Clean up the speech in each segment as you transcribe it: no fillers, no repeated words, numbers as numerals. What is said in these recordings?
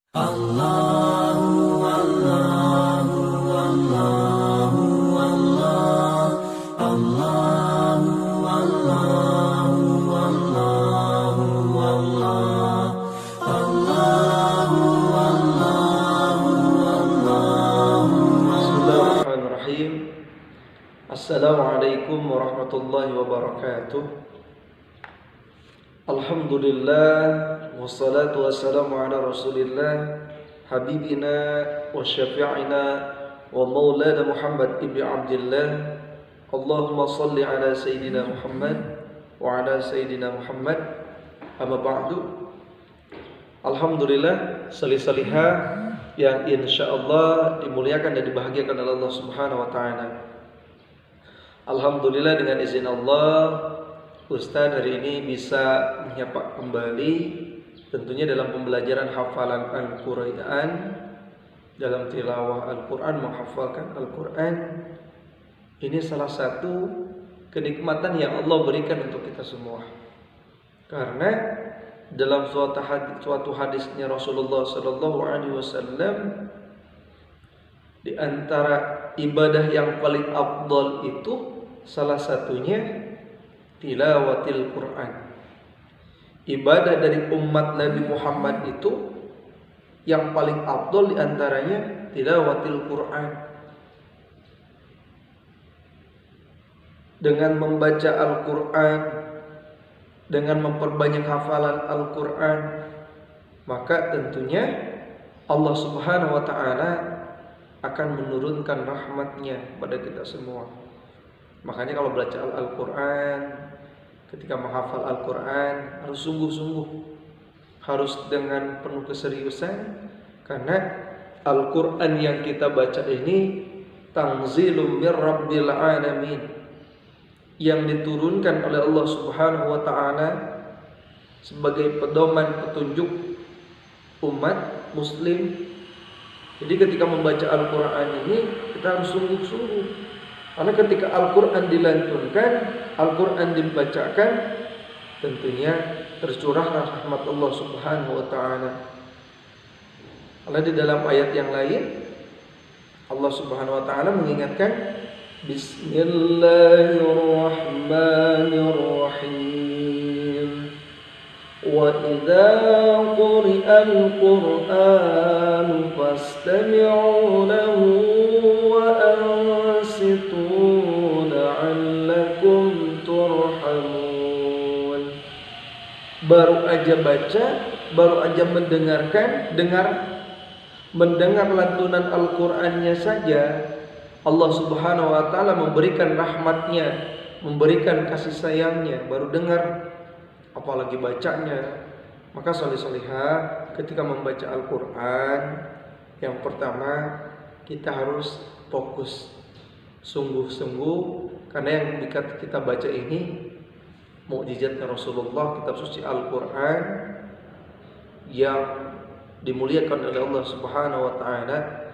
Allahu Allahu Allahu Allah Allahu Allahu Allahu Allah Allahu Allahu Allahu Bismillahirrahmanirrahim. Assalamualaikum warahmatullahi wabarakatuh. Alhamdulillah wassalatu wassalamu ala Rasulillah habibina wa syafi'ina wa maulana Muhammad ibn Abdullah. Allahumma salli ala sayyidina Muhammad wa ala sayyidina Muhammad. Amma ba'du. Alhamdulillah, salih-salihah yang insyaallah dimuliakan dan dibahagiakan oleh Allah Subhanahu wa taala. Alhamdulillah, dengan izin Allah, Ustaz hari ini bisa menyapa kembali tentunya dalam pembelajaran hafalan Al-Quran, dalam tilawah Al-Quran, menghafalkan Al-Quran. Ini salah satu kenikmatan yang Allah berikan untuk kita semua. Karena dalam suatu hadisnya Rasulullah SAW, di antara ibadah yang paling afdal itu salah satunya tilawatil Quran. Ibadah dari umat Nabi Muhammad itu yang paling afdal diantaranya tilawatil Quran. Dengan membaca Al-Quran, dengan memperbanyak hafalan Al-Quran, maka tentunya Allah Subhanahu wa ta'ala akan menurunkan rahmatnya pada kita semua. Makanya kalau belajar Al-Quran, ketika menghafal Al-Quran harus sungguh-sungguh, harus dengan penuh keseriusan, karena Al-Quran yang kita baca ini tanzilum mir rabbil alamin, yang diturunkan oleh Allah Subhanahu wa ta'ala sebagai pedoman petunjuk umat muslim. Jadi ketika membaca Al-Quran ini kita harus sungguh-sungguh, karena ketika Al-Quran dilantunkan, Al-Quran dibacakan, tentunya tercurah rahmat Allah Subhanahu wa ta'ala. Karena di dalam ayat yang lain Allah Subhanahu wa ta'ala mengingatkan, Bismillahirrahmanirrahim. Wa idza quri'al Qur'an fastami'u lahu wa ansitu la'allakum turhamun. Baru aja baca, baru aja mendengar lantunan Al-Qur'annya saja, Allah Subhanahu wa ta'ala memberikan rahmatnya, memberikan kasih sayangnya. Baru dengar, apalagi bacanya. Maka salih-salihah ketika membaca Al-Quran, yang pertama kita harus fokus, sungguh-sungguh, karena yang kita baca ini mukjizatnya Rasulullah, kitab suci Al-Quran yang dimuliakan oleh Allah Subhanahu wa ta'ala.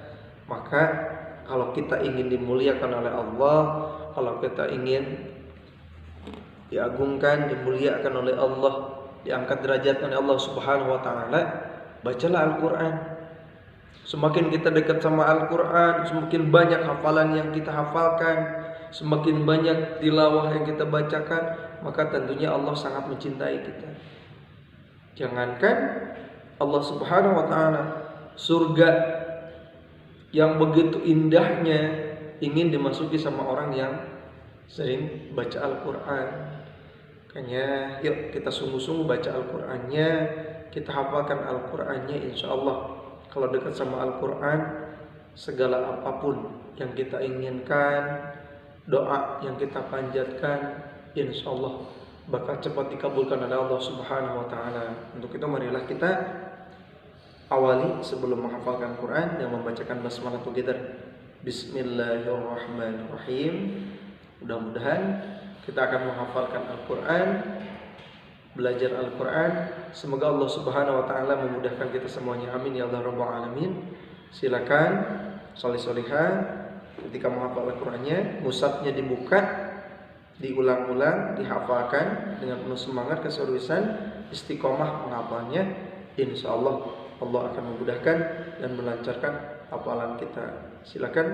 Maka kalau kita ingin dimuliakan oleh Allah, kalau kita ingin diagungkan, dimuliakan oleh Allah, diangkat derajat oleh Allah Subhanahu wa ta'ala, bacalah Al-Quran. Semakin kita dekat sama Al-Quran, semakin banyak hafalan yang kita hafalkan, semakin banyak tilawah yang kita bacakan, maka tentunya Allah sangat mencintai kita. Jangankan Allah Subhanahu wa ta'ala, surga yang begitu indahnya ingin dimasuki sama orang yang sering baca Al-Quran. Makanya yuk kita sungguh-sungguh baca Al-Qurannya, kita hafalkan Al-Qurannya. Insya Allah kalau dekat sama Al-Quran, segala apapun yang kita inginkan, doa yang kita panjatkan, insya Allah bakal cepat dikabulkan oleh Allah Subhanahu wa ta'ala. Untuk itu marilah kita awali sebelum menghafalkan Quran yang membacakan basmalah together. Bismillahirrahmanirrahim. Mudah-mudahan kita akan menghafalkan Al-Quran, belajar Al-Quran. Semoga Allah Subhanahu wa ta'ala memudahkan kita semuanya. Amin ya Allah Rabbal Alamin. Silakan solih-solihah ketika menghafal Al-Qurannya, mushafnya dibuka, diulang-ulang, dihafalkan dengan penuh semangat, keseriusan, istiqomah menghafalnya. Insya Allah Allah akan memudahkan dan melancarkan hafalan kita. Silakan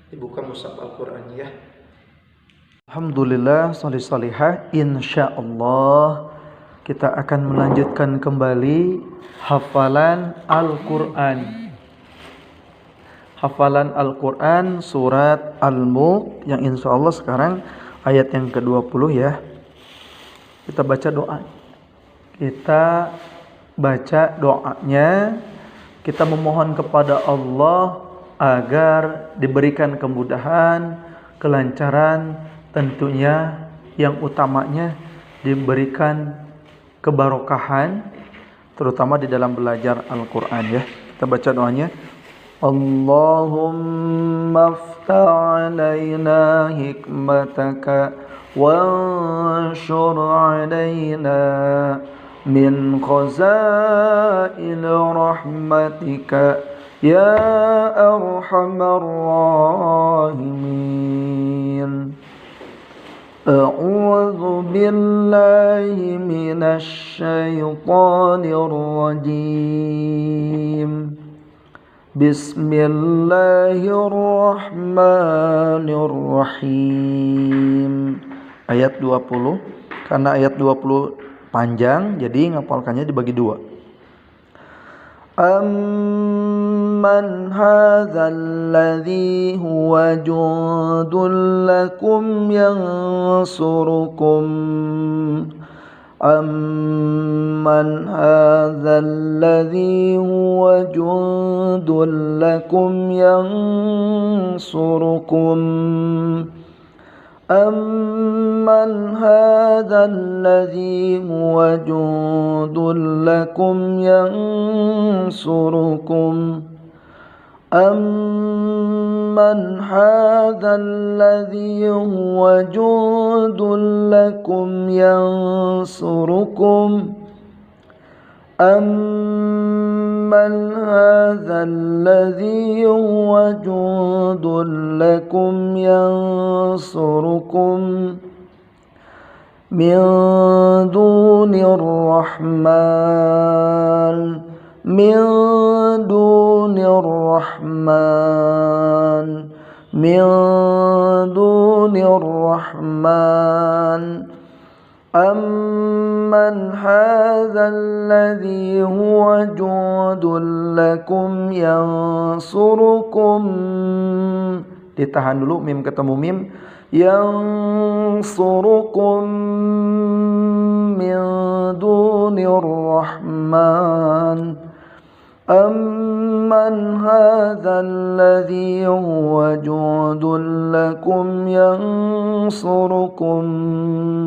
dibuka mushaf Al-Qur'an ya. Alhamdulillah, sholih-sholihah. Insyaallah kita akan melanjutkan kembali hafalan Al-Qur'an. Hafalan Al-Qur'an surat Al-Mulk yang insyaallah sekarang ayat yang ke-20 ya. Kita baca doa. Kita baca doanya. Kita memohon kepada Allah agar diberikan kemudahan, kelancaran, tentunya yang utamanya diberikan kebarokahan, terutama di dalam belajar Al-Quran ya. Kita baca doanya. Allahumma aftah alaina hikmataka wanshur alaina min khazain rahmatika ya arhamar rahimin. A'udzu billahi minasy syaithanir rajim. Bismillahirrahmanirrahim. Ayat 20. Karena ayat 20 panjang, jadi ngapalkannya dibagi dua. Amman hadzal ladzi huwa jundul lakum yansurukum. Amman hadzal ladzi huwa jundul lakum yansurukum. Amman hadzal ladzi huwa jundul lakum yansurukum. Amman hadzal ladzi huwa jundul lakum yansurukum. Amman hadzal ladzi huwa jundul lakum yansurukum min dunir rahman. Min dunir rahman. Min dunir rahman. Amman hadzal ladzi huwa jundul lakum yansurukum. Ditahan dulu, mim ketemu mim. Yansurukum min dunir rahman. Amman hadzal ladzi huwa jundul lakum yansurukum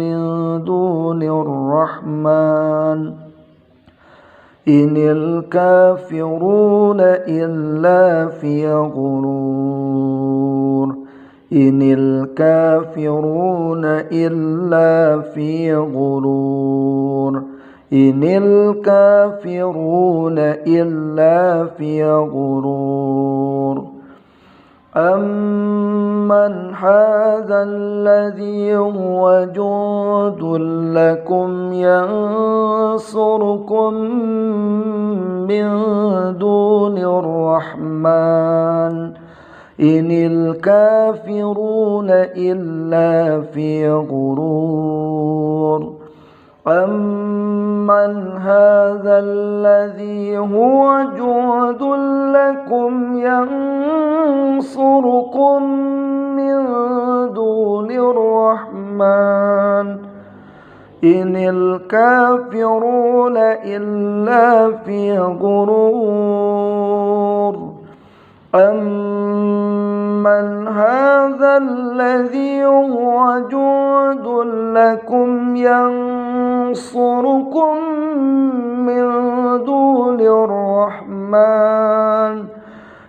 min dunir rahman. Inil kafiruna illa fi ghurur. Inil kafiruna illa fi ghurur. Inil kafiruna illa fi ghurur. Amman hadzal ladzi huwa jundul lakum yansurukum min dunir rahman. Inil kafiruna illa fi ghurur. Amman hadzal ladzi huwa jundul lakum yansurukum min dunir rahman. Inil kafiruna illa fi ghurur. Amman hadzal ladzi huwa jundul lakum yansurukum min dunir rahman.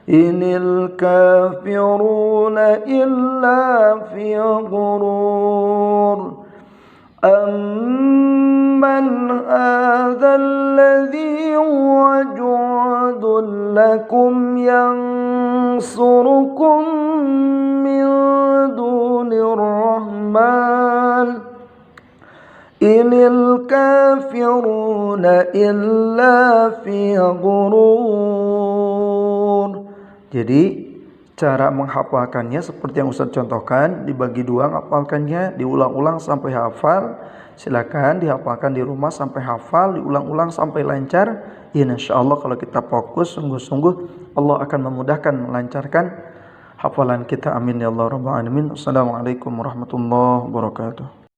Inil kafiruna illa fi ghurur. Amman hadzal ladzi huwa jundul lakum yansurukum min dunir rahman. Inil الكافرون إلا في غرور. Jadi cara menghafalkannya seperti yang Ustaz contohkan, dibagi dua menghafalkannya, diulang-ulang sampai hafal. Silakan dihafalkan di rumah sampai hafal, diulang-ulang sampai lancar. Ya, insyaallah kalau kita fokus sungguh-sungguh, Allah akan memudahkan, melancarkan hafalan kita. Amin ya Allah rabbal alamin. Assalamualaikum warahmatullahi wabarakatuh.